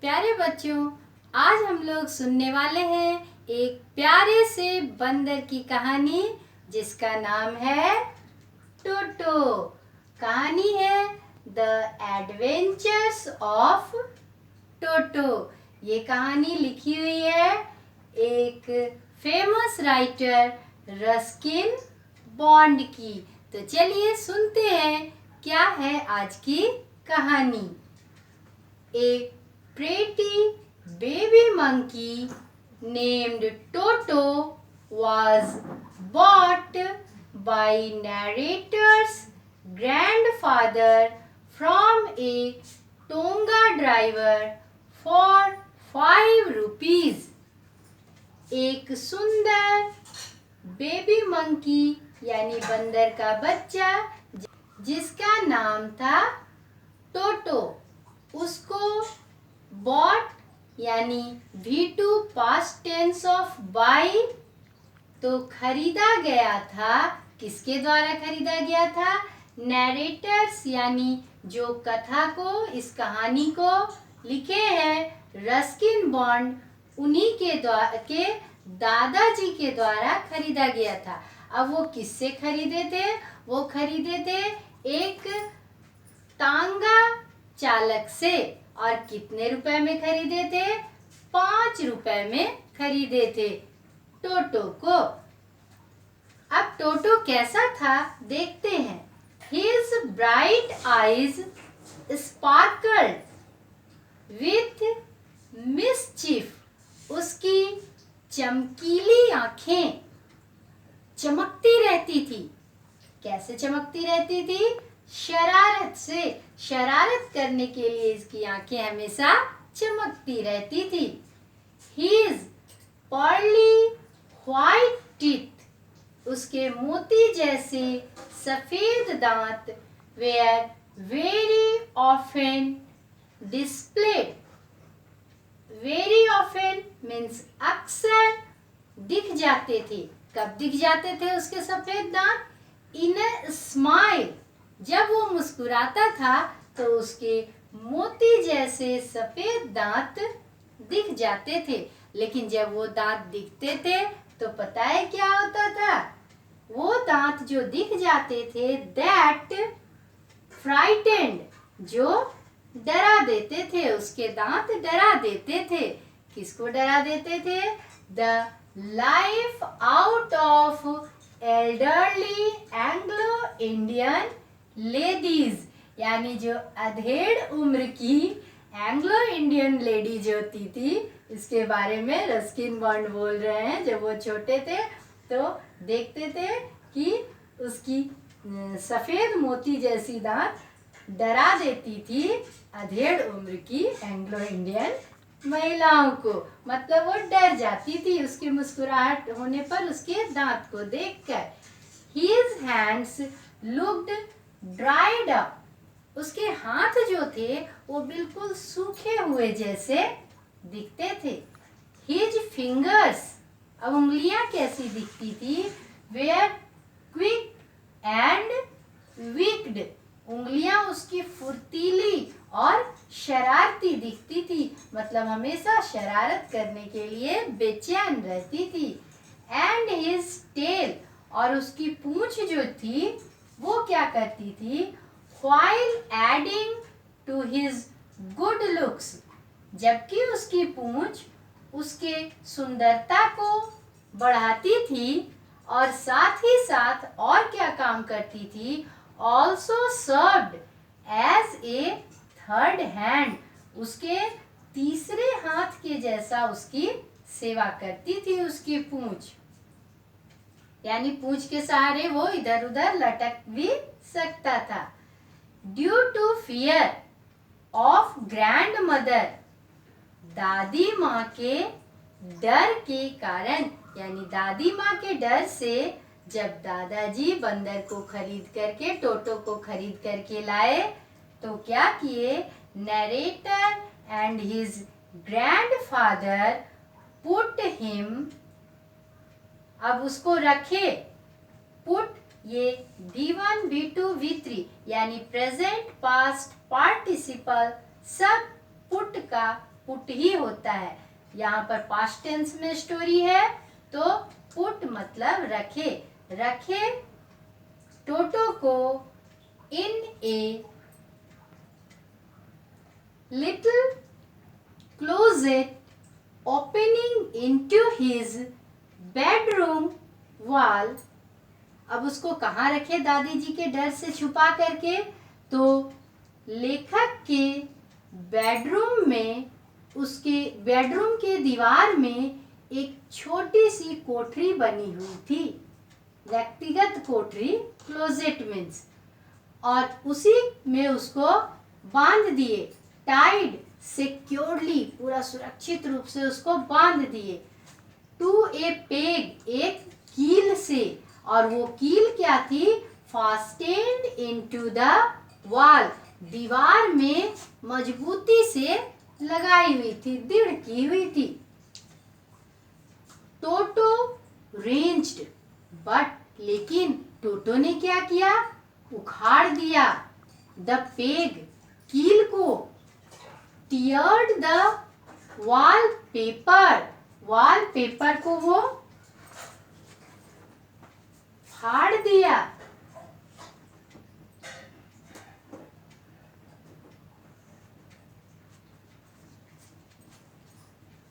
प्यारे बच्चों, आज हम लोग सुनने वाले हैं एक प्यारे से बंदर की कहानी जिसका नाम है टोटो। कहानी है द एडवेंचर्स ऑफ टोटो। ये कहानी लिखी हुई है एक फेमस राइटर रस्किन बॉन्ड की। तो चलिए सुनते हैं क्या है आज की कहानी। एक pretty baby monkey named Toto was bought by narrator's grandfather from a Tonga driver for 5 rupees। एक सुंदर बेबी मंकी यानी बंदर का बच्चा जिसका नाम था टोटो, उसको बॉट यानी V2 past tense of by तो खरीदा गया था। किसके द्वारा खरीदा गया था? नैरेटर्स यानी जो कथा को, इस कहानी को लिखे हैं रस्किन बॉन्ड, उन्हीं के दादाजी के द्वारा खरीदा गया था। अब वो किससे खरीदे थे? वो खरीदे थे एक तांगा चालक से। और कितने रुपए में खरीदे थे? 5 रुपए में खरीदे थे टोटो को। अब टोटो कैसा था देखते हैं। His bright eyes sparkled with mischief। उसकी चमकीली आंखें चमकती रहती थी। कैसे चमकती रहती थी? शरारत से। शरारत करने के लिए इसकी आंखें हमेशा चमकती रहती थी। His pearly white teeth। उसके मोती जैसे सफेद दांत were very often displayed। Very often means अक्सर दिख जाते थे। कब दिख जाते थे उसके सफेद दांत? In a smile। जब वो मुस्कुराता था तो उसके मोती जैसे सफेद दांत दिख जाते थे। लेकिन जब वो दांत दिखते थे तो पता है क्या होता था? वो दांत जो दिख जाते थे दैट फ्राइटेंड, जो डरा देते थे। उसके दांत डरा देते थे। किसको डरा देते थे? The life out of elderly Anglo Indian ladies, यानी जो अधेड़ उम्र की एंग्लो इंडियन लेडी जो होती थी, इसके बारे में रस्किन बॉन्ड बोल रहे हैं। जब वो छोटे थे तो देखते थे कि उसकी सफेद मोती जैसी दांत डरा देती थी अधेड़ उम्र की एंग्लो इंडियन महिलाओं को। मतलब वो डर जाती थी उसकी मुस्कुराहट होने पर, उसके दांत को देखकर। His hands looked dried up। उसके हाथ जो थे वो बिल्कुल सूखे हुए जैसे दिखते थे। His fingers। अब उंगलियां कैसी दिखती थी? Were quick and wicked। उंगलियां उसकी फुर्तीली और शरारती दिखती थी। मतलब हमेशा शरारत करने के लिए बेचैन रहती थी। And his tail। और उसकी पूंछ जो थी वो क्या करती थी? While adding to his good looks। जबकि उसकी पूंछ उसके सुंदरता को बढ़ाती थी और साथ ही साथ और क्या काम करती थी? Also served as a third hand। उसके तीसरे हाथ के जैसा उसकी सेवा करती थी उसकी पूंछ। यानी पूंछ के सहारे वो इधर उधर लटक भी सकता था। Due to fear of grandmother. दादी माँ के डर के कारण, यानी दादी माँ के डर से जब दादाजी बंदर को खरीद करके, टोटो को खरीद करके लाए तो क्या किए? Narrator and his grandfather put him. अब उसको रखे। पुट ये V1 V2 V3 यानी प्रेजेंट पास्ट पार्टिसिपल सब पुट का पुट ही होता है। यहाँ पर पास्ट टेंस में स्टोरी है तो पुट मतलब रखे। रखे टोटो को in a little closet opening into his bedroom wall. अब उसको कहाँ रखे दादी जी के डर से छुपा करके? तो लेखक के बेडरूम में, उसके बेडरूम के दीवार में एक छोटी सी कोठरी बनी हुई थी, व्यक्तिगत कोठरी, क्लोजेट मीन्स, और उसी में उसको बांध दिए। टाइड सिक्योरली, पूरा सुरक्षित रूप से उसको बांध दिए। टू ए पेग, एक कील से, और वो कील क्या थी? फास्टेंड इनटू द वॉल, दीवार में मजबूती से लगाई हुई थी, दृढ़ की हुई थी। टोटो रेंज्ड, बट लेकिन टोटो ने क्या किया? उखाड़ दिया द पेग, कील को। Teared the wallpaper, wallpaper को वो फाड़ दिया।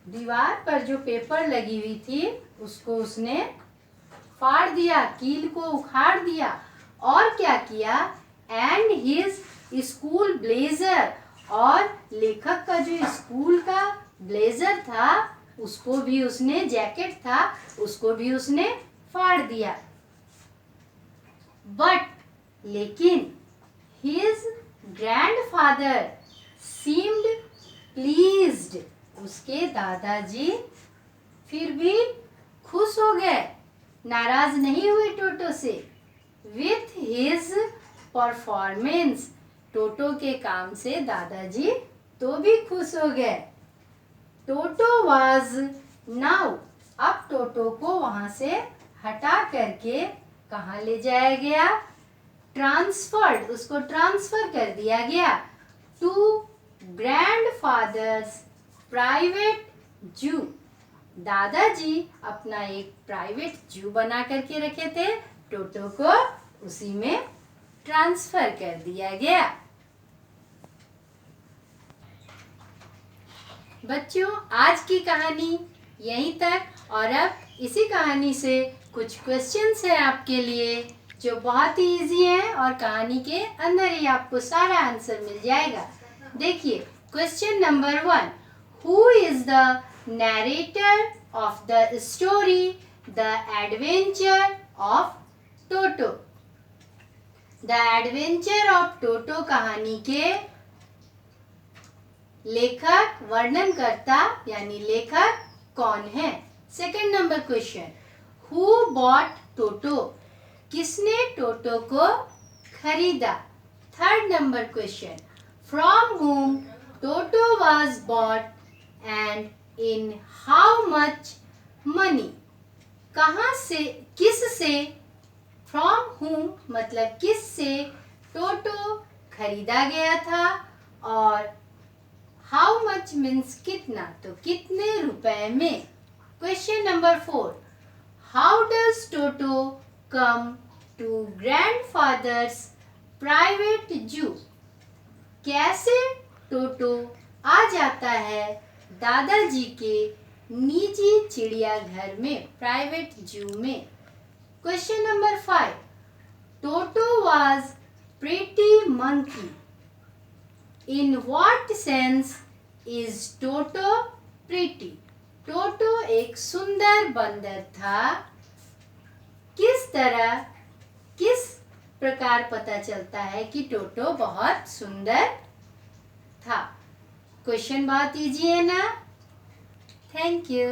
दीवार पर जो पेपर लगी हुई थी उसको उसने फाड़ दिया, कील को उखाड़ दिया। और क्या किया? एंड हिज स्कूल ब्लेजर, और लेखक का जो स्कूल का ब्लेजर था उसको भी उसने, जैकेट था उसको भी उसने फाड़ दिया। बट लेकिन हिज ग्रैंडफादर सीम्ड प्लीज्ड, उसके दादाजी फिर भी खुश हो गए, नाराज नहीं हुए टोटो से। विथ हिज परफॉर्मेंस, टोटो के काम से दादाजी तो भी खुश हो गए। टोटो वाज नाउ, अब टोटो को वहां से हटा करके कहाँ ले जाया गया? ट्रांसफर्ड, उसको ट्रांसफर कर दिया गया टू ग्रैंडफादर्स प्राइवेट जू। दादाजी अपना एक प्राइवेट जू बना करके रखे थे, टोटो को उसी में ट्रांसफर कर दिया गया। बच्चों, आज की कहानी यहीं तक, और अब इसी कहानी से कुछ क्वेश्चंस है आपके लिए जो बहुत ही इजी है, और कहानी के अंदर ही आपको सारा आंसर मिल जाएगा। देखिए question number 1, who is the narrator of the story the adventure of Toto? The adventure of Toto कहानी के लेखक, वर्णनकर्ता यानी लेखक कौन है? Second number question, who bought Toto? किसने टोटो को खरीदा? Third number question, from whom Toto was bought and in how much money? कहाँ से, किस से, फ्रॉम whom मतलब किस से टोटो खरीदा गया था, और हाउ मच मीन्स कितना, तो कितने रुपए में। Question number 4, how does Toto come to grandfather's private zoo? कैसे टोटो आ जाता है दादाजी के निजी चिड़ियाघर में, प्राइवेट जू में। Question number 5, Toto was pretty monkey. In what sense is Toto pretty? Toto एक सुंदर बंदर था, किस तरह, किस प्रकार पता चलता है कि टोटो बहुत सुंदर था? क्वेश्चन बहुत इजी है ना? Thank you.